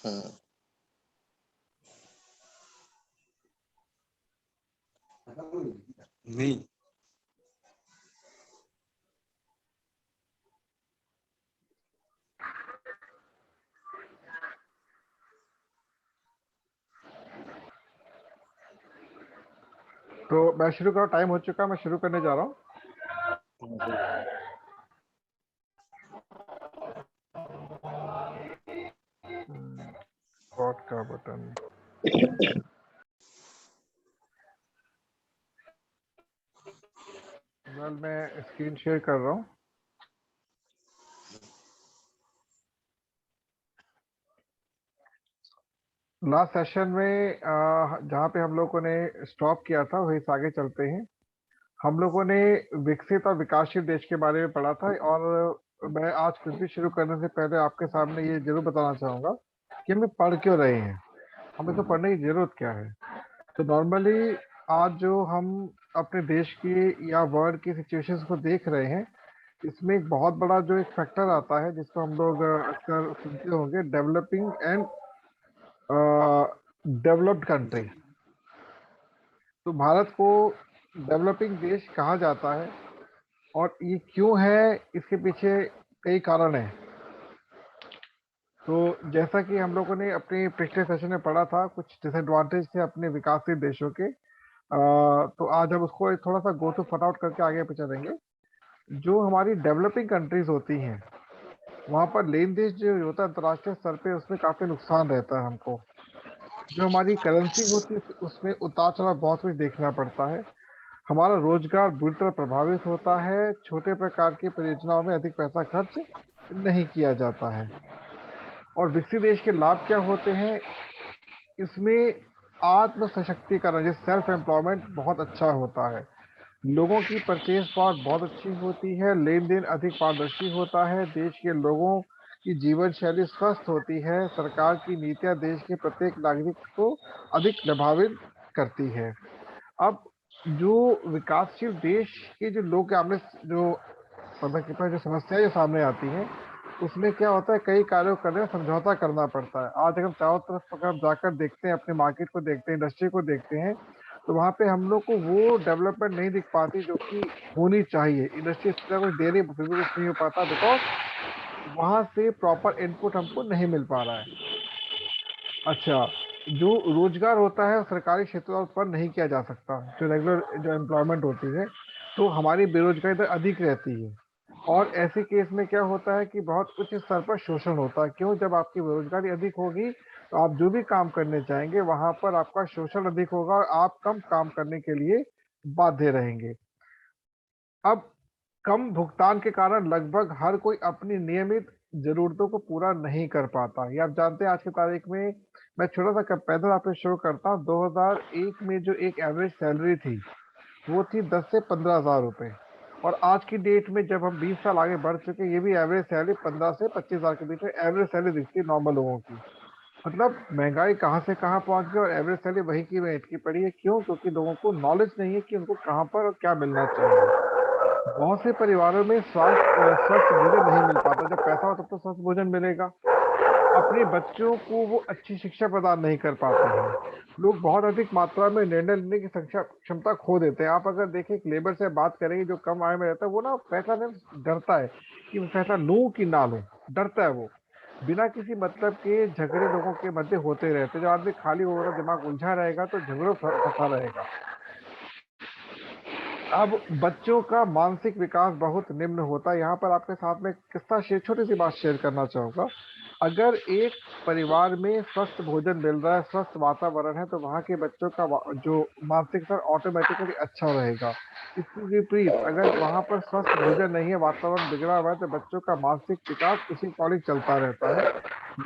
हम्म। नहीं, तो मैं शुरू करूँ? टाइम हो चुका, मैं शुरू करने जा रहा हूँ। स्पॉट का बटन, मैं स्क्रीन शेयर कर रहा हूँ। लास्ट सेशन में जहाँ पे हम लोगों ने स्टॉप किया था वहीं से आगे चलते हैं। हम लोगों ने विकसित और विकासशील देश के बारे में पढ़ा था, और मैं आज कुछ भी शुरू करने से पहले आपके सामने ये जरूर बताना चाहूँगा कि हमें पढ़ क्यों रहे हैं, हमें तो पढ़ने की जरूरत क्या है। तो नॉर्मली आज जो हम अपने देश की या वर्ल्ड की सिचुएशंस को देख रहे हैं, इसमें एक बहुत बड़ा जो एक फैक्टर आता है जिसको हम लोग अक्सर सुनते होंगे, डेवलपिंग एंड डेवलप्ड कंट्री। तो भारत को डेवलपिंग देश कहा जाता है, और ये क्यों है, इसके पीछे कई कारण हैं। तो जैसा कि हम लोगों ने अपने पिछले सेशन में पढ़ा था, कुछ डिसएडवांटेज थे अपने विकासशील देशों के, तो आज हम उसको थोड़ा सा गो टू फटाउट करके आगे पे चलेंगे। जो हमारी डेवलपिंग कंट्रीज होती हैं, वहाँ पर लेन देन जो होता है अंतर्राष्ट्रीय स्तर पे, उसमें काफी नुकसान रहता है हमको। जो हमारी करेंसी होती है उसमें उतार चढ़ाव बहुत कुछ देखना पड़ता है। हमारा रोजगार बुरी तरह प्रभावित होता है। छोटे प्रकार की परियोजनाओं में अधिक पैसा खर्च नहीं किया जाता है। और विकसित देश के लाभ क्या होते हैं? इसमें आत्म सशक्तिकरण, जैसे सेल्फ एम्प्लॉयमेंट बहुत अच्छा होता है। लोगों की परचेज पावर बहुत अच्छी होती है। लेन देन अधिक पारदर्शी होता है। देश के लोगों की जीवन शैली स्वस्थ होती है। सरकार की नीतियां देश के प्रत्येक नागरिक को अधिक प्रभावित करती है। अब जो विकासशील देश के जो लोग सामने जो जो समस्याएं जो सामने आती हैं, उसमें क्या होता है, कई कार्यों करने में समझौता करना पड़ता है। आज अगर हम चारों तरफ अगर हम जाकर देखते हैं, अपने मार्केट को देखते हैं, इंडस्ट्री को देखते हैं, तो वहाँ पे हम लोग को वो डेवलपमेंट नहीं दिख पाती जो कि होनी चाहिए। इंडस्ट्री इस तरह कुछ दे रही है, फिर भी कुछ नहीं हो पाता, बिकॉज वहाँ से प्रॉपर इनपुट हमको नहीं मिल पा रहा है। अच्छा, जो रोजगार होता है सरकारी क्षेत्रों पर नहीं किया जा सकता, जो रेगुलर जो एम्प्लॉयमेंट होती है, तो हमारी बेरोजगारी दर अधिक रहती है। और ऐसे केस में क्या होता है कि बहुत उच्च स्तर पर शोषण होता है। क्यों? जब आपकी बेरोजगारी अधिक होगी तो आप जो भी काम करने चाहेंगे वहां पर आपका शोषण अधिक होगा, और आप कम काम करने के लिए बाध्य रहेंगे। अब कम भुगतान के कारण लगभग हर कोई अपनी नियमित जरूरतों को पूरा नहीं कर पाता। ये आप जानते हैं, आज की तारीख में मैं छोटा सा कंपेरिजन आपको शो करता हूँ। 2001 में जो एक एवरेज सैलरी थी, वो थी 10 से 15,000 रुपए। और आज की डेट में जब हम 20 साल आगे बढ़ चुके, ये भी एवरेज सैलरी 15 से 25,000 के बीच में एवरेज सैलरी दिखती है नॉर्मल लोगों की। मतलब महंगाई कहाँ से कहाँ पहुंच गई, और एवरेज सैलरी वही की वही अटकी पड़ी है। क्यों? क्योंकि लोगों को नॉलेज नहीं है कि उनको कहाँ पर और क्या मिलना चाहिए। बहुत से परिवारों में स्वस्थ भोजन नहीं मिल पाता। जब पैसा हो तब तो स्वस्थ भोजन मिलेगा। अपने बच्चों को वो अच्छी शिक्षा प्रदान नहीं कर पाते हैं। लोग बहुत अधिक मात्रा में निर्णय लेने की क्षमता खो देते हैं। आप अगर देखें, एक लेबर से बात करेंगे जो कम आय में रहता है, वो ना फैसला लेने डरता है कि मैं फैसला लूं कि ना लूं, डरता है वो। बिना किसी मतलब के झगड़े लोगों के मध्य होते रहते हैं। जब आदमी खाली होगा, दिमाग उलझा रहेगा, तो झगड़ों फंसा रहेगा। अब बच्चों का मानसिक विकास बहुत निम्न होता है। यहाँ पर आपके साथ में किस्सा छोटी सी बात शेयर करना चाहूंगा। अगर एक परिवार में स्वस्थ भोजन मिल रहा है, स्वस्थ वातावरण है, तो वहाँ के बच्चों का जो मानसिक स्तर ऑटोमेटिकली अच्छा रहेगा। इसके विपरीत अगर वहाँ पर स्वस्थ भोजन नहीं है, वातावरण बिगड़ा हुआ है, तो बच्चों का मानसिक विकास उसी अकॉर्डिंग चलता रहता है।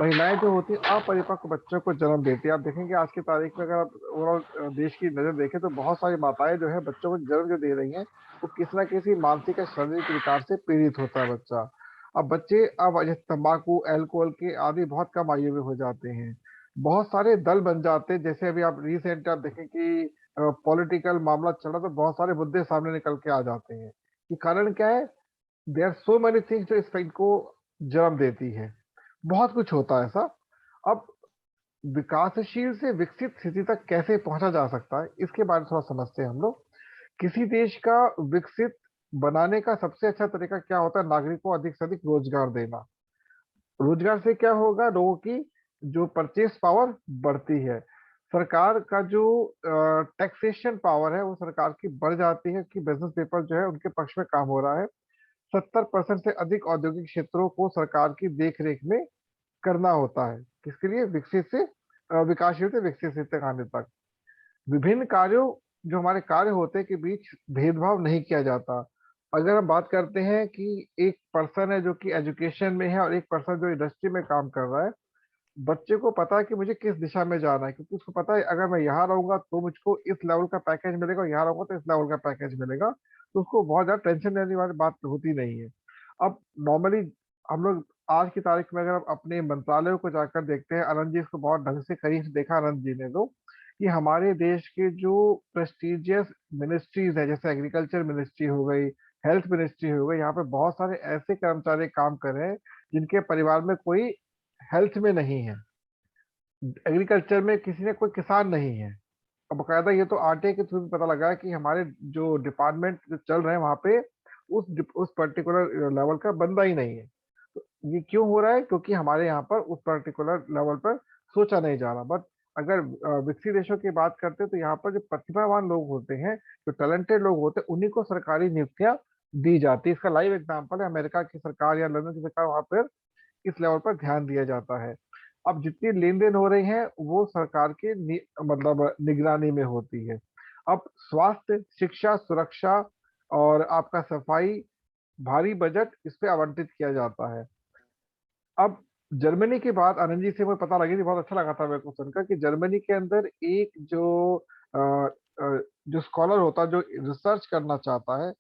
महिलाएं जो होती है अपरिपक्व बच्चों को जन्म देती है। आप देखेंगे आज की तारीख में, अगर आप ओवरऑल देश की नजर देखें, तो बहुत सारी माताएं जो है बच्चों को जन्म जो दे रही हैं, वो किसी ना किसी मानसिक या शारीरिक विकार से पीड़ित होता है बच्चा। अब बच्चे अब जैसे तंबाकू, अल्कोहल के आदि बहुत कम आयु में हो जाते हैं। बहुत सारे दल बन जाते हैं। जैसे अभी आप रिसेंट आप देखें कि पॉलिटिकल मामला चला, तो बहुत सारे मुद्दे सामने निकल के आ जाते हैं। कि कारण क्या है? There are so many things जो इस को जन्म देती है। बहुत कुछ होता है ऐसा। अब विकासशील से विकसित स्थिति तक कैसे पहुंचा जा सकता है, इसके बारे में थोड़ा समझते हैं हम लोग। किसी देश का विकसित बनाने का सबसे अच्छा तरीका क्या होता है? नागरिक को अधिक से अधिक रोजगार देना। रोजगार से क्या होगा? लोगों की जो परचेस पावर बढ़ती है। सरकार का जो टैक्सेशन पावर है वो सरकार की बढ़ जाती है कि बिजनेस पेपर जो है उनके पक्ष में काम हो रहा है। 70% से अधिक औद्योगिक क्षेत्रों को सरकार की देख रेख में करना होता है। किसके लिए? विकसित से विकासशील से विकसित स्थिति तक आने तक। विभिन्न कार्यों, जो हमारे कार्य होते हैं के बीच भेदभाव नहीं किया जाता। अगर हम बात करते हैं कि एक पर्सन है जो कि एजुकेशन में है और एक पर्सन जो इंडस्ट्री में काम कर रहा है, बच्चे को पता है कि मुझे किस दिशा में जाना है, क्योंकि उसको पता है अगर मैं यहाँ रहूंगा तो मुझको इस लेवल का पैकेज मिलेगा और यहाँ रहूंगा तो इस लेवल का पैकेज मिलेगा। तो उसको बहुत ज्यादा टेंशन लेने वाली बात होती नहीं है। अब नॉर्मली हम लोग आज की तारीख में अगर हम अपने मंत्रालयों को जाकर देखते हैं, आनंद जी इसको बहुत ढंग से करीब से देखा आनंद जी ने, तो कि हमारे देश के जो प्रेस्टिजियस मिनिस्ट्रीज है, जैसे एग्रीकल्चर मिनिस्ट्री हो गई, हेल्थ मिनिस्ट्री हो गई, यहाँ पे बहुत सारे ऐसे कर्मचारी काम कर रहे हैं जिनके परिवार में कोई हेल्थ में नहीं है, एग्रीकल्चर में किसी ने कोई किसान नहीं है। और बकायदा ये तो आरटीआई के थ्रू भी पता लगा है कि हमारे जो डिपार्टमेंट जो चल रहे हैं वहाँ पे उस पर्टिकुलर लेवल का बंदा ही नहीं है। तो ये क्यों हो रहा है? क्योंकि हमारे यहाँ पर उस पर्टिकुलर लेवल पर सोचा नहीं जा रहा। बट अगर विकसित देशों की बात करते हैं तो यहाँ पर जो प्रतिभावान लोग होते हैं, जो टैलेंटेड लोग होते हैं, उन्हीं को सरकारी नियुक्तियां दी जाती है। इसका लाइव एग्जाम्पल है अमेरिका की सरकार या लंदन की सरकार, वहां पर इस लेवल पर ध्यान दिया जाता है। अब जितनी लेन देन हो रही है वो सरकार के मतलब निगरानी में होती है। अब स्वास्थ्य, शिक्षा, सुरक्षा और आपका सफाई, भारी बजट इस पे आवंटित किया जाता है। अब जर्मनी की बात आनंद जी से मुझे पता लगी थी, बहुत अच्छा लगा था मेरे को सुनकर कि जर्मनी के अंदर एक अ, जो स्कॉलर होता है जो रिसर्च करना चाहता है,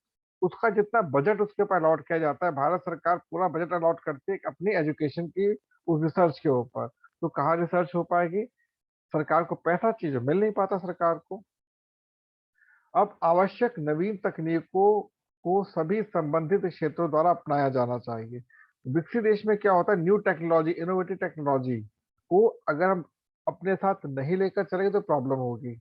उसका जितना बजट उसके ऊपर अलॉट किया जाता है, भारत सरकार पूरा बजट अलॉट करती है अपनी एजुकेशन की उस रिसर्च के ऊपर। तो कहाँ रिसर्च हो पाएगी? सरकार को पैसा चाहिए, मिल नहीं पाता सरकार को। अब आवश्यक नवीन तकनीकों को सभी संबंधित क्षेत्रों द्वारा अपनाया जाना चाहिए। विकसित देश में क्या होता है? न्यू टेक्नोलॉजी, इनोवेटिव टेक्नोलॉजी को अगर हम अपने साथ नहीं लेकर चलेंगे तो प्रॉब्लम होगी।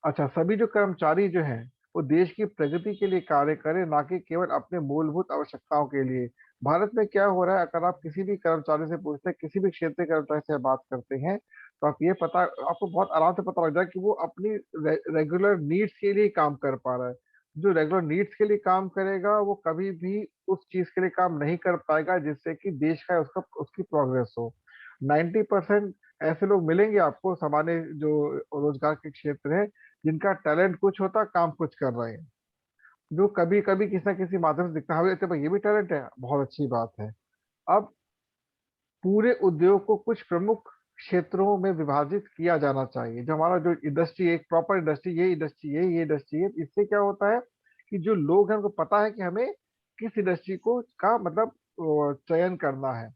अच्छा, सभी जो कर्मचारी जो हैं वो देश की प्रगति के लिए कार्य करें, ना कि केवल अपने मूलभूत आवश्यकताओं के लिए। भारत में क्या हो रहा है? अगर आप किसी भी कर्मचारी से पूछते हैं, किसी भी क्षेत्र के कर्मचारी से बात करते हैं, तो आपको बहुत आराम से पता लग जाए कि वो अपनी रेगुलर नीड्स के लिए काम कर पा रहा है। जो रेगुलर नीड्स के लिए काम करेगा वो कभी भी उस चीज के लिए काम नहीं कर पाएगा जिससे कि देश का उसका उसकी प्रोग्रेस हो। 90% ऐसे लोग मिलेंगे आपको सामान्य जो रोजगार के क्षेत्र है, जिनका टैलेंट कुछ होता, काम कुछ कर रहे हैं, जो कभी कभी किसी ना किसी माध्यम से दिखता है, हमें लगता है भाई ये भी टैलेंट है, बहुत अच्छी बात है। अब पूरे उद्योग को कुछ प्रमुख क्षेत्रों में विभाजित किया जाना चाहिए। जो हमारा जो इंडस्ट्री, एक प्रॉपर इंडस्ट्री, ये इंडस्ट्री, ये इंडस्ट्री है, इससे क्या होता है कि जो लोग हैं उनको पता है कि हमें किस इंडस्ट्री को का मतलब चयन करना है।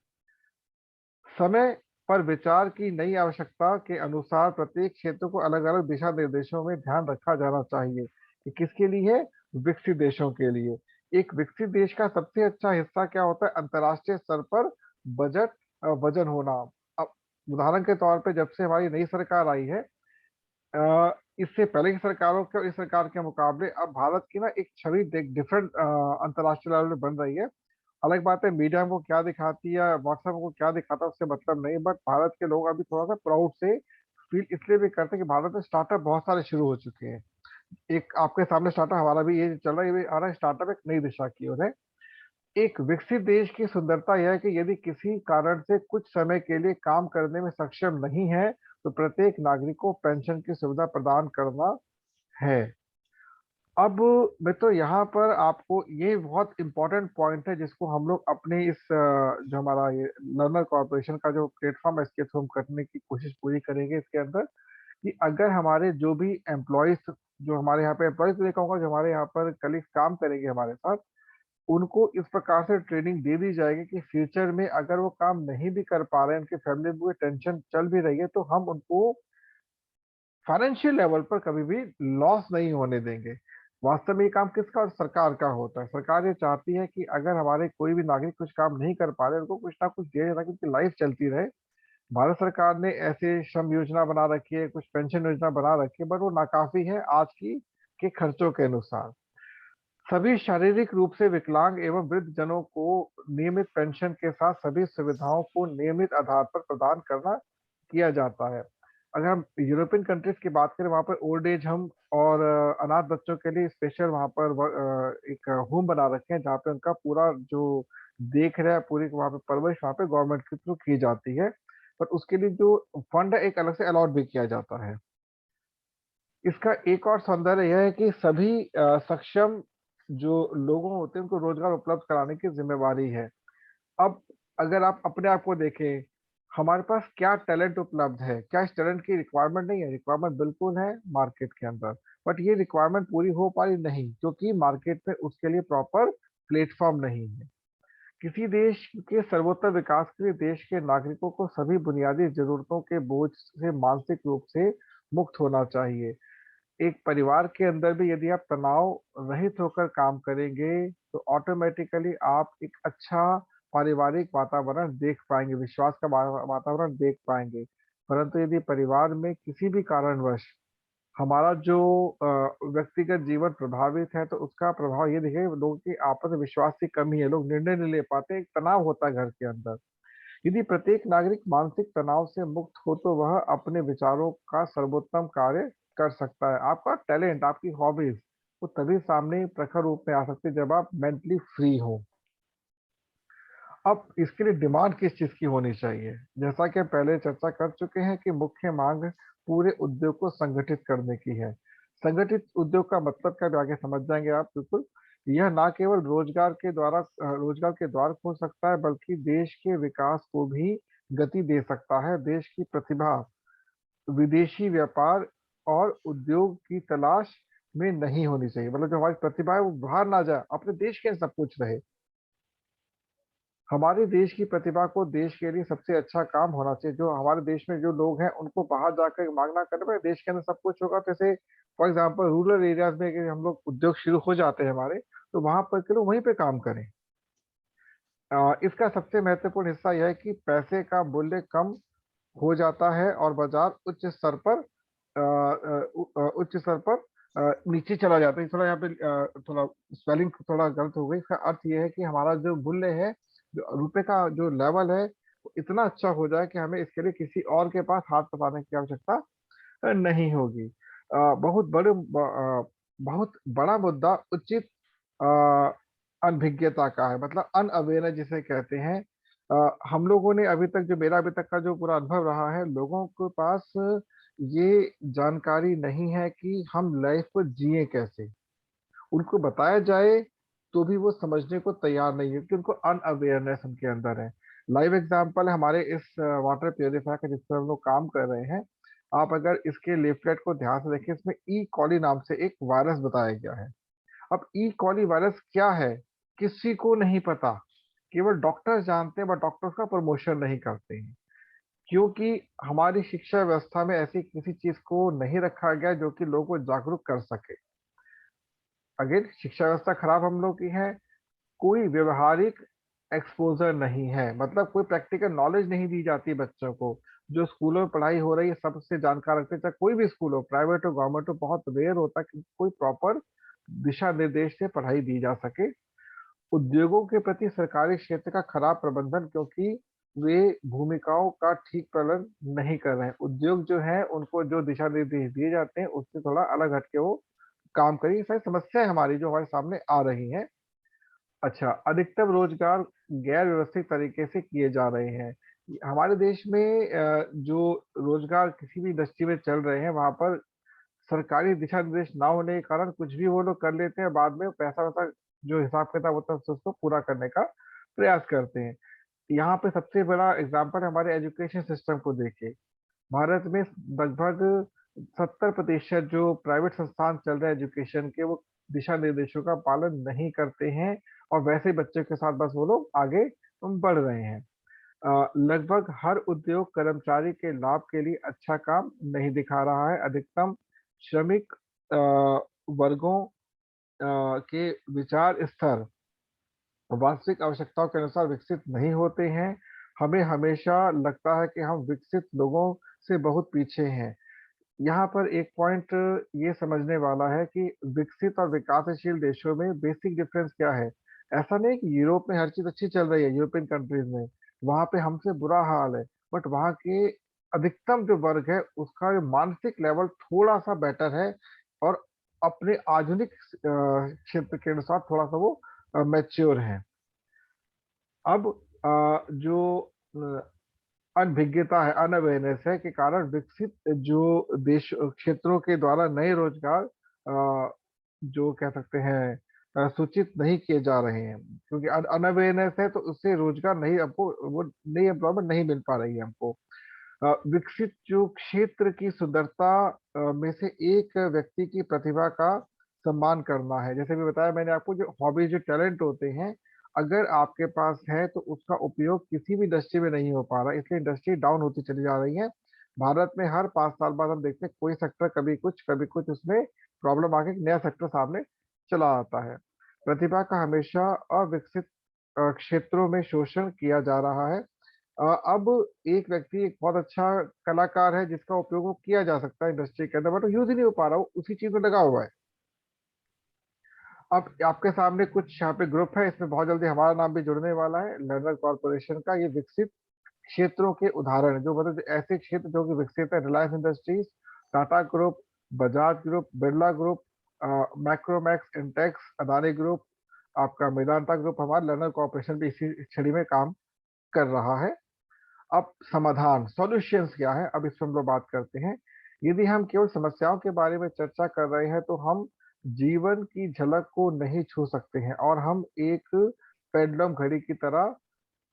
समय पर विचार की नई आवश्यकता के अनुसार प्रत्येक क्षेत्र को अलग अलग दिशा निर्देशों में ध्यान रखा जाना चाहिए कि किसके लिए है? विकसित देशों के लिए। एक विकसित देश का सबसे अच्छा हिस्सा क्या होता है? अंतर्राष्ट्रीय स्तर पर बजट वजन होना। अब उदाहरण के तौर पे जब से हमारी नई सरकार आई है, इससे पहले की सरकारों के और इस सरकार के मुकाबले अब भारत की ना एक छवि डिफरेंट अंतर्राष्ट्रीय लेवल पे बन रही है। अलग बात है मीडिया हमको क्या दिखाती है, व्हाट्सएप को क्या दिखाता है, उससे मतलब नहीं। बट भारत के लोग अभी थोड़ा सा प्राउड से फील इसलिए भी करते हैं कि भारत में स्टार्टअप बहुत सारे शुरू हो चुके हैं। एक आपके सामने स्टार्टअप हमारा भी ये चल रहा है, ये भी आ रहा है, स्टार्टअप एक नई दिशा की ओर है। एक विकसित देश की सुंदरता यह है कि यदि किसी कारण से कुछ समय के लिए काम करने में सक्षम नहीं है तो प्रत्येक नागरिक को पेंशन की सुविधा प्रदान करना है। अब मैं तो यहाँ पर आपको ये बहुत इंपॉर्टेंट पॉइंट है जिसको हम लोग अपने इस जो हमारा ये लर्नर कॉर्पोरेशन का जो प्लेटफॉर्म है इसके थ्रू हम करने की कोशिश पूरी करेंगे इसके अंदर, कि अगर हमारे जो भी एम्प्लॉयज, जो हमारे यहाँ पे एम्प्लॉयज नहीं कहूँगा, जो हमारे यहाँ पर कलीग काम करेंगे हमारे साथ, उनको इस प्रकार से ट्रेनिंग दे दी जाएगी कि फ्यूचर में अगर वो काम नहीं भी कर पा रहे हैं, उनकी फैमिली में कोई टेंशन चल भी रही है, तो हम उनको फाइनेंशियल लेवल पर कभी भी लॉस नहीं होने देंगे। वास्तव में ये काम किसका? और सरकार का होता है। सरकार ये चाहती है कि अगर हमारे कोई भी नागरिक कुछ काम नहीं कर पा रहे, उनको कुछ ना कुछ दिया जाए ताकि उनकी लाइफ चलती रहे। भारत सरकार ने ऐसे श्रम योजना बना रखी है, कुछ पेंशन योजना बना रखी है, बट वो नाकाफी है आज की के खर्चों के अनुसार। सभी शारीरिक रूप से विकलांग एवं वृद्ध जनों को नियमित पेंशन के साथ सभी सुविधाओं को नियमित आधार पर प्रदान करना किया जाता है। अगर हम यूरोपियन कंट्रीज की बात करें, वहाँ पर ओल्ड एज होम और अनाथ बच्चों के लिए स्पेशल वहाँ पर एक होम बना रखे हैं, जहाँ पे उनका पूरा जो देख रहा है, पूरी वहाँ पे परवरिश वहाँ पे गवर्नमेंट के थ्रू की जाती है। पर उसके लिए जो फंड है एक अलग से अलॉट भी किया जाता है। इसका एक और सौंदर्य यह है कि सभी सक्षम जो लोगों होते हैं उनको रोजगार उपलब्ध कराने की जिम्मेवारी है। अब अगर आप अपने आप को देखें, हमारे पास क्या टैलेंट उपलब्ध है, क्या इस टैलेंट की रिक्वायरमेंट नहीं है? रिक्वायरमेंट बिल्कुल है मार्केट के अंदर, बट ये रिक्वायरमेंट पूरी हो पा रही नहीं, क्योंकि मार्केट में उसके लिए प्रॉपर प्लेटफॉर्म नहीं है। किसी देश के सर्वोत्तम विकास के लिए देश के नागरिकों को सभी बुनियादी जरूरतों के बोझ से मानसिक रूप से मुक्त होना चाहिए। एक परिवार के अंदर भी यदि आप तनाव रहित होकर काम करेंगे, तो ऑटोमेटिकली आप एक अच्छा पारिवारिक वातावरण देख पाएंगे, विश्वास का वातावरण देख पाएंगे। परंतु यदि परिवार में किसी भी कारणवश हमारा जो व्यक्तिगत जीवन प्रभावित है, तो उसका प्रभाव ये दिखेगा, लोगों की आपस में विश्वास की कमी है, लोग निर्णय नहीं ले पाते, एक तनाव होता है घर के अंदर। यदि प्रत्येक नागरिक मानसिक तनाव से मुक्त हो, तो वह अपने विचारों का सर्वोत्तम कार्य कर सकता है। आपका टैलेंट, आपकी हॉबीज, वो तभी सामने प्रखर रूप में आ सकती है जब आप मेंटली फ्री हो। अब इसके लिए डिमांड किस चीज की होनी चाहिए? जैसा कि हम पहले चर्चा कर चुके हैं कि मुख्य मांग पूरे उद्योग को संगठित करने की है। संगठित उद्योग का मतलब क्या, भी आगे समझ जाएंगे आप बिल्कुल। यह ना केवल रोजगार के द्वार खोल सकता है, बल्कि देश के विकास को भी गति दे सकता है। देश की प्रतिभा विदेशी व्यापार और उद्योग की तलाश में नहीं होनी चाहिए। मतलब जो हमारी प्रतिभा है वो बाहर ना जाए, अपने देश के सब कुछ रहे। हमारे देश की प्रतिभा को देश के लिए सबसे अच्छा काम होना चाहिए। जो हमारे देश में जो लोग हैं उनको बाहर जाकर मांगना करने पर देश के अंदर सब कुछ होगा। जैसे फॉर एग्जांपल रूरल एरियाज में अगर हम लोग उद्योग शुरू हो जाते हैं हमारे, तो वहां पर के लोग वहीं पे काम करें। इसका सबसे महत्वपूर्ण हिस्सा यह है कि पैसे का मूल्य कम हो जाता है और बाजार उच्च स्तर पर नीचे चला जाता है। थोड़ा यहाँ पे थोड़ा स्पेलिंग थोड़ा गलत हो गई। इसका अर्थ ये है कि हमारा जो मूल्य है, जो रुपए का जो लेवल है, वो इतना अच्छा हो जाए कि हमें इसके लिए किसी और के पास हाथ पसारने की आवश्यकता नहीं होगी। बहुत बड़ा मुद्दा उचित अ, अनभिज्ञता का है, मतलब अनअवेयरनेस जिसे कहते हैं। हम लोगों ने अभी तक जो मेरा अभी तक का जो पूरा अनुभव रहा है, लोगों के पास ये जानकारी नहीं है कि हम लाइफ को जिए कैसे। उनको बताया जाए तो भी वो समझने को तैयार नहीं है, क्योंकि उनको अनअवेयरनेस उनके अंदर है। लाइव एग्जांपल है हमारे इस वाटर प्योरीफायर का, जिस पर हम लोग काम कर रहे हैं। आप अगर इसके लेफलेट को ध्यान से देखें, इसमें ई कॉली नाम से एक वायरस बताया गया है। अब ई कॉली वायरस क्या है, किसी को नहीं पता। केवल डॉक्टर्स जानते हैं, बट डॉक्टर्स का प्रमोशन नहीं करते हैं, क्योंकि हमारी शिक्षा व्यवस्था में ऐसी किसी चीज को नहीं रखा गया जो कि लोगों को जागरूक कर सके। अगेन, शिक्षा व्यवस्था खराब हम लोग की है। कोई व्यवहारिक एक्सपोजर नहीं है, मतलब कोई प्रैक्टिकल नॉलेज नहीं दी जाती बच्चों को। जो स्कूलों में पढ़ाई हो रही है सबसे जानकार रखते हैं, चाहे कोई भी स्कूल हो, प्राइवेट हो गवर्नमेंट हो, बहुत रेयर होता है कि कोई प्रॉपर दिशा निर्देश से पढ़ाई दी जा सके। उद्योगों के प्रति सरकारी क्षेत्र का खराब प्रबंधन, क्योंकि वे भूमिकाओं का ठीक पालन नहीं कर रहे हैं। उद्योग जो है उनको जो दिशा निर्देश दिए जाते हैं उससे थोड़ा अलग हटके वो काम करें। ये सारी समस्याएं हमारी जो हमारे सामने आ रही हैं। अच्छा, अधिकतम रोजगार गैर व्यवस्थित तरीके से किए जा रहे हैं। हमारे देश में जो रोजगार किसी भी इंडस्ट्री में चल रहे हैं, वहां पर सरकारी दिशा निर्देश ना होने के कारण कुछ भी वो लोग कर लेते हैं। बाद में पैसा वैसा जो हिसाब किताब होता है उसको पूरा करने का प्रयास करते हैं। यहाँ पे सबसे बड़ा एग्जाम्पल हमारे एजुकेशन सिस्टम को देखिए। भारत में लगभग 70% जो प्राइवेट संस्थान चल रहे हैं एजुकेशन के, वो दिशा निर्देशों का पालन नहीं करते हैं, और वैसे ही बच्चों के साथ बस वो लोग आगे बढ़ रहे हैं। लगभग हर उद्योग कर्मचारी के लाभ के लिए अच्छा काम नहीं दिखा रहा है। अधिकतम श्रमिक अ, वर्गों के विचार स्तर वास्तविक आवश्यकताओं के अनुसार विकसित नहीं होते हैं। हमें हमेशा लगता है कि हम विकसित लोगों से बहुत पीछे हैं। यहाँ पर एक पॉइंट ये समझने वाला है कि विकसित और विकासशील देशों में बेसिक डिफरेंस क्या है। ऐसा नहीं कि यूरोप में हर चीज अच्छी चल रही है, यूरोपियन कंट्रीज में वहां पे हमसे बुरा हाल है, बट वहाँ के अधिकतम जो वर्ग है उसका जो मानसिक लेवल थोड़ा सा बेटर है, और अपने आधुनिक क्षेत्र के अनुसार थोड़ा सा वो मैच्योर है। अब जो अनभिज्ञता है, अनअवेयरनेस है के कारण विकसित जो देश क्षेत्रों के द्वारा नए रोजगार जो कह सकते हैं सूचित नहीं किए जा रहे हैं, क्योंकि अनअवेयरनेस है तो उससे रोजगार नहीं, हमको वो नई एम्प्लॉयमेंट नहीं मिल पा रही है हमको। विकसित जो क्षेत्र की सुंदरता में से एक व्यक्ति की प्रतिभा का सम्मान करना है। जैसे भी बताया मैंने आपको, जो हॉबीज जो टैलेंट होते हैं, अगर आपके पास है तो उसका उपयोग किसी भी इंडस्ट्री में नहीं हो पा रहा, इसलिए इंडस्ट्री डाउन होती चली जा रही है। भारत में हर 5 साल बाद हम देखते हैं कोई सेक्टर कभी कुछ उसमें प्रॉब्लम आके एक नया सेक्टर सामने चला आता है। प्रतिभा का हमेशा अविकसित क्षेत्रों में शोषण किया जा रहा है। अब एक व्यक्ति एक बहुत अच्छा कलाकार है जिसका उपयोग वो किया जा सकता है इंडस्ट्री के अंदर, बट वो यूज ही नहीं हो पा रहा, वो उसी चीज में लगा हुआ है। अब आपके सामने कुछ यहाँ पे ग्रुप है, इसमें बहुत जल्दी हमारा नाम भी जुड़ने वाला है, लर्नर कॉर्पोरेशन का। ये विकसित क्षेत्रों के उदाहरण है, जो मतलब ऐसे क्षेत्र जो कि विकसित है: Reliance Industries, Tata group, Bajaj group, Birla group, Micromax, Intex, Adani group, आपका मेदांता ग्रुप। हमारा लर्नर कॉर्पोरेशन भी इसी श्रेणी में काम कर रहा है। अब समाधान, सॉल्यूशंस क्या है, अब इस पर हम लोग बात करते हैं। यदि हम केवल समस्याओं के बारे में चर्चा कर रहे हैं तो हम जीवन की झलक को नहीं छू सकते हैं, और हम एक पेंडुलम घड़ी की तरह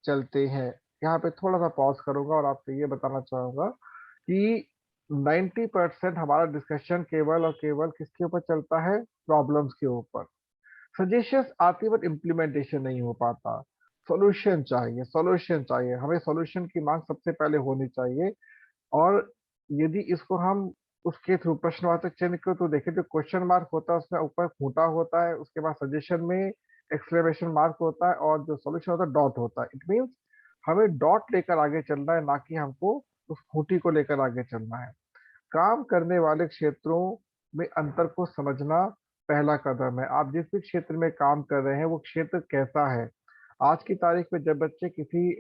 चलते हैं। यहाँ पे थोड़ा सा पॉज करूंगा और आपसे ये बताना चाहूंगा कि 90% हमारा डिस्कशन केवल और केवल किसके ऊपर चलता है? प्रॉब्लम्स के ऊपर। सजेशंस आती है बट इम्प्लीमेंटेशन नहीं हो पाता। सॉल्यूशन चाहिए, सॉल्यूशन चाहिए, हमें सॉल्यूशन की मांग सबसे पहले होनी चाहिए। और यदि इसको हम उसके थ्रू प्रश्नवाचक चिन्ह को तो देखें, जो क्वेश्चन मार्क होता है उसमें ऊपर खूंटा होता है, उसके बाद सजेशन में एक्सक्लेमेशन मार्क होता है, और जो सॉल्यूशन होता है डॉट होता है। इट मीन्स हमें डॉट लेकर आगे चलना है, ना कि हमको उस खूंटी को लेकर आगे चलना है। काम करने वाले क्षेत्रों में अंतर को समझना पहला कदम है। आप जिस भी क्षेत्र में काम कर रहे हैं वो क्षेत्र कैसा है। आज की तारीख में जब बच्चे किसी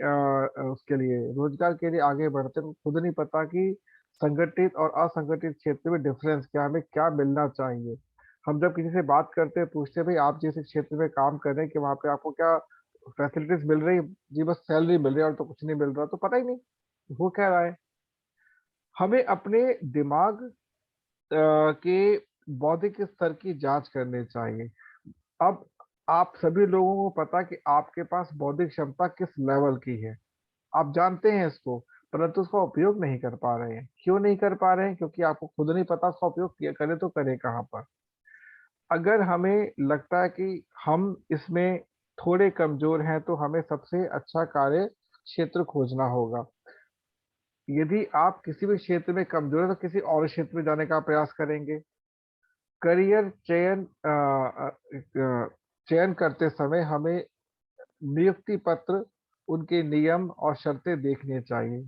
उसके लिए रोजगार के लिए आगे बढ़ते हैं, उनको खुद नहीं पता कि संगठित और असंगठित क्षेत्र में डिफरेंस क्या है, हमें क्या मिलना चाहिए। हम जब किसी से बात करते हैं, पूछते हैं भाई आप जिस क्षेत्र में काम कर रहे हैं कि वहाँ पे आपको क्या फैसिलिटीज मिल रही है? जी बस सैलरी मिल रही है और तो कुछ नहीं मिल रहा, तो पता ही नहीं वो कह रहा है। हमें अपने दिमाग के बौद्धिक स्तर की जांच करनी चाहिए। अब आप सभी लोगों को पता कि आपके पास बौद्धिक क्षमता किस लेवल की है, आप जानते हैं इसको, परंतु उसका उपयोग नहीं कर पा रहे हैं। क्यों नहीं कर पा रहे हैं? क्योंकि आपको खुद नहीं पता उसका उपयोग करें तो करें कहाँ पर। अगर हमें लगता है कि हम इसमें थोड़े कमजोर हैं तो हमें सबसे अच्छा कार्य क्षेत्र खोजना होगा। यदि आप किसी भी क्षेत्र में कमजोर है तो किसी और क्षेत्र में जाने का प्रयास करेंगे। करियर चयन करते समय हमें नियुक्ति पत्र, उनके नियम और शर्तें देखने चाहिए।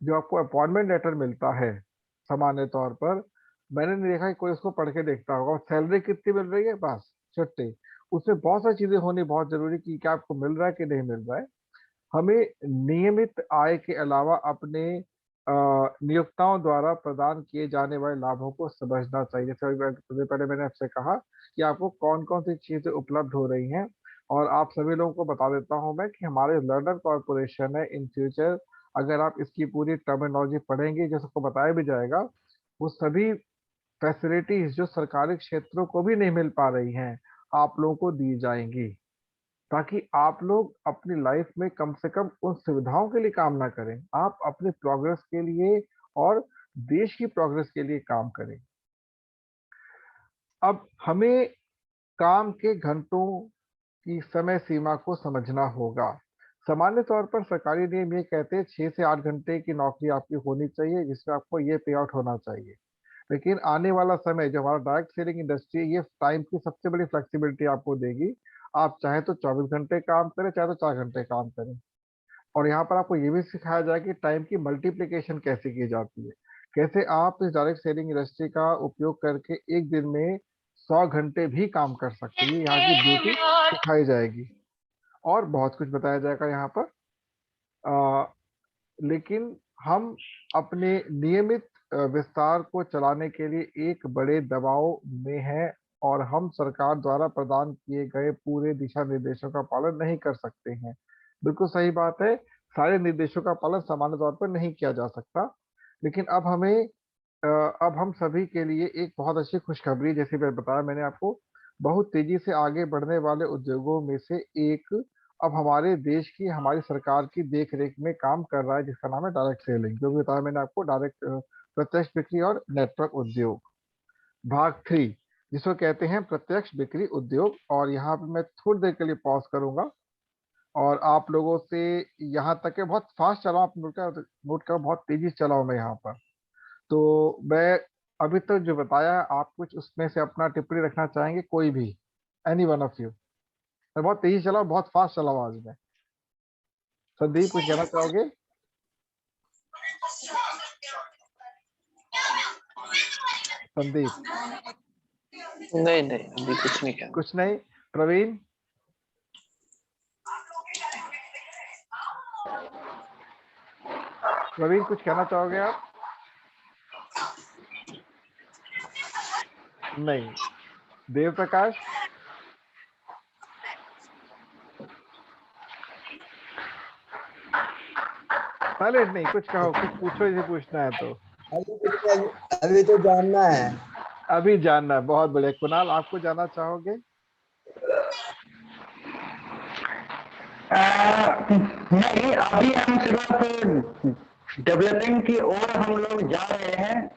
जो आपको अपॉइंटमेंट लेटर मिलता है, सामान्य तौर पर मैंने नहीं देखा कि कोई उसको पढ़ के देखता होगा, और सैलरी कितनी मिल रही है बस छुट्टी। उसमें बहुत सारी चीजें होनी बहुत जरूरी कि क्या आपको मिल रहा है कि नहीं मिल रहा है। हमें नियमित आय के अलावा अपने नियोक्ताओं द्वारा प्रदान किए जाने वाले लाभों को समझना चाहिए। जैसे अभी पहले मैंने आपसे कहा कि आपको कौन कौन सी चीजें उपलब्ध हो रही हैं, और आप सभी लोगों को बता देता हूं मैं कि हमारे लर्नर कॉरपोरेशन है, इन फ्यूचर अगर आप इसकी पूरी टर्मिनोलॉजी पढ़ेंगे जो सबको बताया भी जाएगा, वो सभी फैसिलिटीज जो सरकारी क्षेत्रों को भी नहीं मिल पा रही हैं आप लोगों को दी जाएंगी, ताकि आप लोग अपनी लाइफ में कम से कम उन सुविधाओं के लिए काम ना करें, आप अपने प्रोग्रेस के लिए और देश की प्रोग्रेस के लिए काम करें। अब हमें काम के घंटों की समय सीमा को समझना होगा। सामान्य तौर पर सरकारी नियम ये कहते हैं 6 से 8 घंटे की नौकरी आपकी होनी चाहिए, जिसमें आपको ये पे आउट होना चाहिए। लेकिन आने वाला समय जो हमारा डायरेक्ट सेलिंग इंडस्ट्री है, ये टाइम की सबसे बड़ी फ्लेक्सिबिलिटी आपको देगी। आप चाहे तो 24 घंटे काम करें, चाहे तो 4 घंटे काम करें। और यहाँ पर आपको ये भी सिखाया जाए कि टाइम की मल्टीप्लिकेशन कैसे की जाती है, कैसे आप इस डायरेक्ट सेलिंग इंडस्ट्री का उपयोग करके एक दिन में 100 घंटे भी काम कर सकते हैं। ये यहाँ की ब्यूटी सिखाई जाएगी और बहुत कुछ बताया जाएगा यहाँ पर। लेकिन हम अपने नियमित विस्तार को चलाने के लिए एक बड़े दबाव में हैं और हम सरकार द्वारा प्रदान किए गए पूरे दिशा निर्देशों का पालन नहीं कर सकते हैं। बिल्कुल सही बात है, सारे निर्देशों का पालन सामान्य तौर पर नहीं किया जा सकता। लेकिन अब हम सभी के लिए एक बहुत अच्छी खुशखबरी, जैसे मैं बताया मैंने आपको, बहुत तेजी से आगे बढ़ने वाले उद्योगों में से एक अब हमारे देश की, हमारी सरकार की देख-रेख में काम कर रहा है, जिसका नाम है डायरेक्ट सेलिंग। जो भी बताया मैंने आपको, डायरेक्ट प्रत्यक्ष बिक्री और नेटवर्क उद्योग। भाग 3 जिसको कहते हैं प्रत्यक्ष बिक्री उद्योग। और यहाँ पे मैं थोड़ी देर के लिए पॉज़ करूँगा और आप लोगों से यहाँ तक के बहुत फास्ट चला हूँ, आप नोट करो, बहुत तेज़ी से चला हूँ मैं यहाँ पर। तो मैं अभी तक जो बताया, आप कुछ उसमें से अपना टिप्पणी रखना चाहेंगे? कोई भी? Any one of you? मैं बहुत तेज़ी चला हूँ, बहुत फास्ट चला हूँ आज मैं। संदीप, कुछ कहना चाहोगे? संदीप? नहीं नहीं, अभी कुछ नहीं कहना। कुछ नहीं। प्रवीण? प्रवीण, कुछ कहना चाहोगे आप? नहीं। देव प्रकाश? साइलेंट नहीं, कुछ कहो, कुछ पूछो यदि पूछना है तो। अभी तो जानना है। अभी जानना है, बहुत बढ़िया। कुणाल, आपको जानना चाहोगे? नहीं, अभी हम सिर्फ डेवलपिंग की ओर हम लोग जा रहे हैं,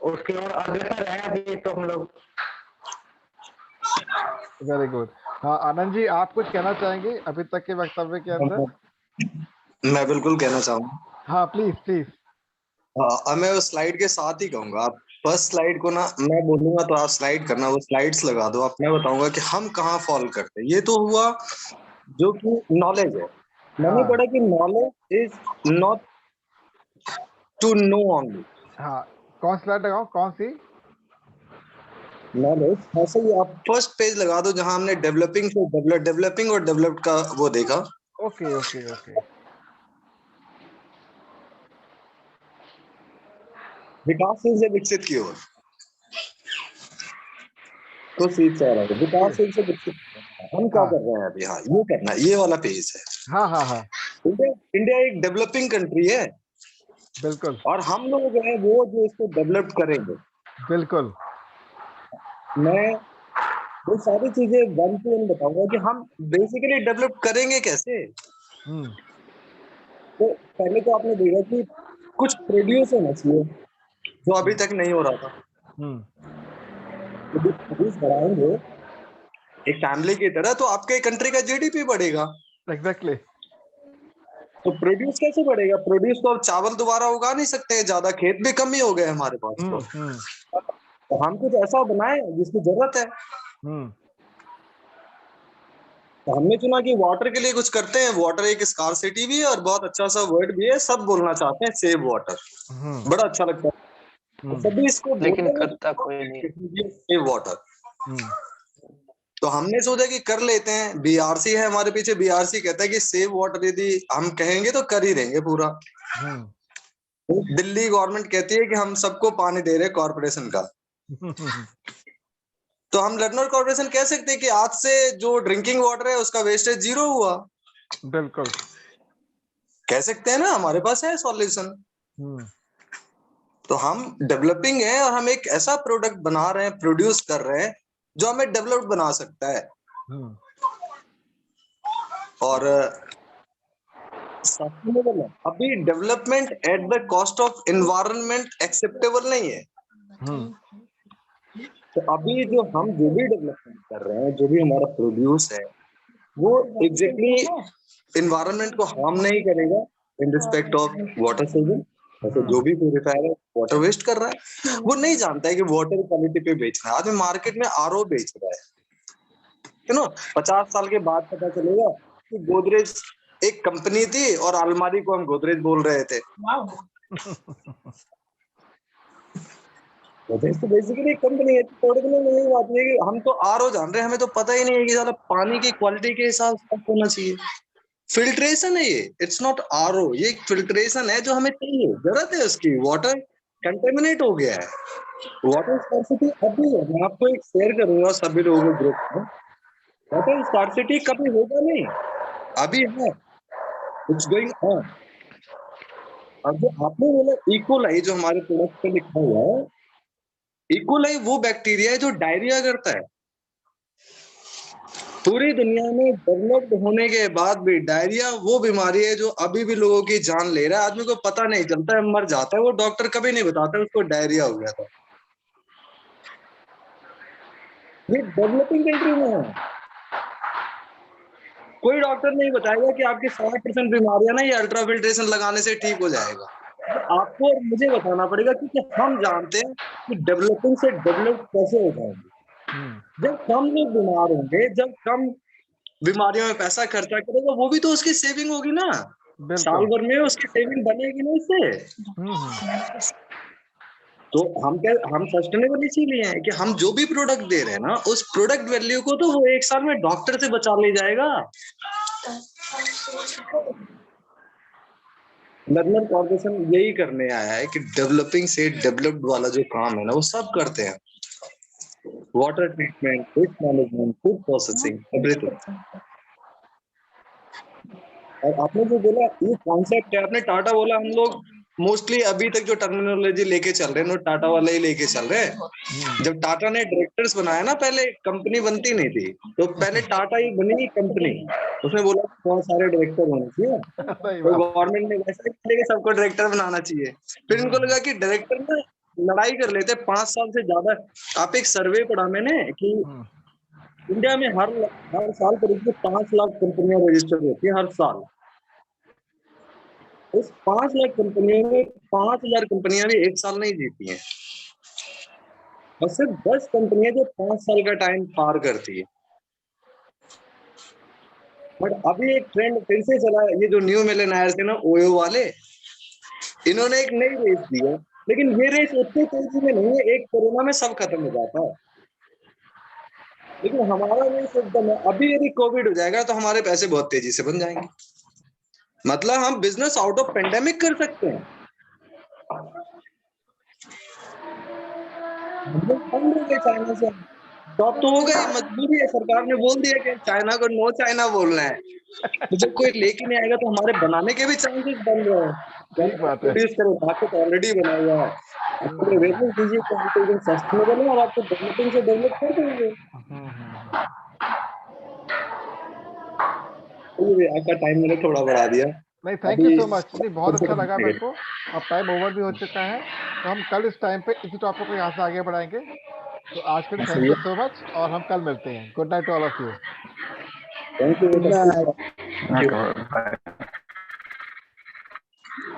उसकी ओर अग्रसर है अभी तो हम लोग। Very good. हाँ आनंद जी, आप कुछ कहना चाहेंगे अभी तक के वक्तव्य के अंदर? मैं बिल्कुल कहना चाहूंगा। हाँ प्लीज प्लीज। अब मैं उस स्लाइड के साथ ही कहूंगा। आप फर्स्ट स्लाइड को ना मैं बोलूंगा तो आप स्लाइड करना, वो स्लाइड्स लगा दो। आप, मैं बताऊंगा कि हम कहाँ फॉल करते हैं। ये तो हुआ जो कि नॉलेज है। मैंने पढ़ा कि knowledge is not to know only. हाँ, कौन स्लाइड लगाऊं, कौन सी? नॉलेज ऐसे ही आप फर्स्ट पेज लगा दो जहां हमने डेवलपिंग से डेवलपिंग और डेवलप्ड का वो देखा। Okay okay okay. विकासशील से विकसित की ओर तो सीख जा रहा है। विकासशील से विकसित हम क्या कर रहे हैं अभी? हाँ, ये करना है, ये वाला पेज है। हाँ हाँ हाँ, इंडिया एक डेवलपिंग कंट्री है बिल्कुल और हम लोग हैं वो जो इसको डेवलप करेंगे। बिल्कुल। मैं वो सारी चीजें वन टू वन बताऊंगा कि हम बेसिकली डेवलप करेंगे कैसे। तो पहले तो आपने देखा कि कुछ प्रोड्यूस होना चाहिए जो अभी तक नहीं हो रहा था। तो प्रोड्यूस बढ़ाएंगे एक फैमिली की तरह, तो आपके कंट्री का जीडीपी बढ़ेगा। एग्जैक्टली। तो प्रोड्यूस कैसे बढ़ेगा? प्रोड्यूस तो अब चावल दोबारा उगा नहीं सकते, ज्यादा खेत भी कम ही हो गए हमारे पास। तो हम कुछ ऐसा बनाए जिसकी जरूरत है। तो हमने चुना कि वाटर के लिए कुछ करते हैं। वाटर एक स्कार्सिटी भी है और बहुत अच्छा सा वर्ड भी है, सब बोलना चाहते हैं सेव वाटर, बड़ा अच्छा लगता है। सभी इसको लेकिन करता कोई नहीं। Save water. तो हमने सोचा कि कर लेते हैं। बीआरसी है हमारे पीछे, बीआरसी कहता है कि सेव वाटर यदि हम कहेंगे तो कर ही देंगे पूरा। दिल्ली गवर्नमेंट कहती है कि हम सबको पानी दे रहे कॉर्पोरेशन का। तो हम लखनऊ कॉर्पोरेशन कह सकते हैं कि आज से जो ड्रिंकिंग वाटर है उसका वेस्टेज 0 हुआ। बिल्कुल कह सकते हैं ना, हमारे पास है सॉल्यूशन। तो हम डेवलपिंग है और हम एक ऐसा प्रोडक्ट बना रहे हैं, प्रोड्यूस कर रहे हैं जो हमें डेवलप्ड बना सकता है। और अभी development at the cost of environment acceptable नहीं है। तो अभी जो हम जो भी डेवलपमेंट कर रहे हैं, जो भी हमारा प्रोड्यूस है, वो एग्जैक्टली एनवायरनमेंट को हार्म नहीं करेगा in respect of water saving. जैसे जो भी प्यूरिफायर है वाटर वेस्ट कर रहा है, वो नहीं जानता है कि वाटर क्वालिटी पे बेचना है। आज मार्केट में आरओ बेच रहा है, 50 साल के बाद पता चलेगा कि गोदरेज एक कंपनी थी और अलमारी को हम गोदरेज बोल रहे थे। गोदरेज तो बेसिकली एक कंपनी है। तोड़ने में यही बात है कि हम तो आरओ जान रहे हैं, हमें तो पता ही नहीं है कि साला पानी की क्वालिटी के हिसाब से होना चाहिए। फिल्ट्रेशन है ये, इट्स नॉट आरओ, ये एक फिल्ट्रेशन है जो हमें चाहिए, जरूरत है उसकी। वाटर कंटेमिनेट हो गया है, वाटर स्कार्सिटी अभी है। मैं आपको एक शेयर करूंगा सभी लोगों के ग्रुप में, वाटर स्कार्सिटी कभी होगा नहीं, अभी है, इट्स गोइंग ऑन। अब जो आपने बोला इकोलाई, जो हमारे प्रोडक्ट पे लिखा हुआ है, इकोलाई वो बैक्टीरिया है जो डायरिया करता है। पूरी दुनिया में डेवलप्ड होने के बाद भी डायरिया वो बीमारी है जो अभी भी लोगों की जान ले रहा है। आदमी को पता नहीं चलता है, मर जाता है, वो डॉक्टर कभी नहीं बताता है उसको डायरिया हो गया था। ये डेवलपिंग कंट्री में है, कोई डॉक्टर नहीं बताएगा कि आपकी 60% बीमारियां ना ये अल्ट्रा फिल्ट्रेशन लगाने से ठीक हो जाएगा। तो आपको और मुझे बताना पड़ेगा, क्योंकि हम जानते हैं कि डेवलपिंग से डेवलप कैसे हो जाएंगे। जब कम लोग बीमार होंगे, जब कम बीमारियों में पैसा खर्चा करेगा, वो भी तो उसकी सेविंग होगी ना, साल भर में उसकी सेविंग बनेगी ना इससे। तो हम सस्टेनेबल इसीलिए हैं कि हम जो भी प्रोडक्ट दे रहे हैं ना, उस प्रोडक्ट वैल्यू को तो वो एक साल में डॉक्टर से बचा ले जाएगा। लर्नर कॉर्पोरेशन यही करने आया है कि डेवलपिंग से डेवलप्ड वाला जो काम है ना, वो सब करते हैं। Water treatment, waste management, food processing, everything. और आपने जो बोला ये कॉन्सेप्ट है, आपने टाटा बोला, हम लोग मोस्टली अभी तक जो टर्मिनोलॉजी लेके चल रहे हैं वो टाटा वाले ही लेके चल रहे हैं। जब टाटा ने डायरेक्टर्स बनाया ना, पहले कंपनी बनती नहीं थी, तो पहले टाटा ही बनी कंपनी। उसने बोला बहुत सारे डायरेक्टर होने चाहिए, तो गवर्नमेंट ने वैसा ही कि सबको डायरेक्टर बनाना चाहिए। फिर इनको लगा कि डायरेक्टर ना लड़ाई कर लेते 5 साल से ज्यादा। आप एक सर्वे पढ़ा मैंने कि इंडिया में हर साल करीब 5 लाख कंपनियां रजिस्टर होती है हर साल। उस 5 लाख कंपनियों में 5,000 कंपनियां भी एक साल नहीं जीती हैं, और सिर्फ 10 कंपनियां जो 5 साल का टाइम पार करती है। बट अभी एक ट्रेंड फिर से चला है, ये जो न्यू मिलेनियर्स है ना, ओयो वाले, इन्होंने एक नई रेस दी है, लेकिन ये रेस उतनी तेजी में नहीं है, एक कोरोना में सब खत्म हो जाता है। लेकिन हमारा रेस एकदम है, अभी यदि कोविड हो जाएगा तो हमारे पैसे बहुत तेजी से बन जाएंगे। मतलब हम बिजनेस आउट ऑफ पेंडेमिक कर सकते हैं। चाइना से टॉप तो हो गई, मजबूरी है, सरकार ने बोल दिया कि चाइना को नो चाइना बोलना है। तो जब कोई लेके नहीं आएगा तो हमारे बनाने के भी चांसेस बन रहे हैं। प्रोड्यूस करो, बाकी तो ऑलरेडी बना हुआ है, आपको अवेयरनेस दीजिए कि हमको एकदम सस्टेनेबल है और आपको डेवलपिंग से डेवलप कर देंगे। आपका टाइम मैंने थोड़ा बढ़ा दिया। नहीं, थैंक यू सो मच। नहीं, बहुत अच्छा लगा मेरे को। अब टाइम ओवर भी हो चुका है, तो हम कल इस टाइम पे इसी टॉपिक को यहाँ से आगे बढ़ाएंगे। तो आज के लिए थैंक यू सो मच, और हम कल मिलते हैं। Good night all of you. Thank you.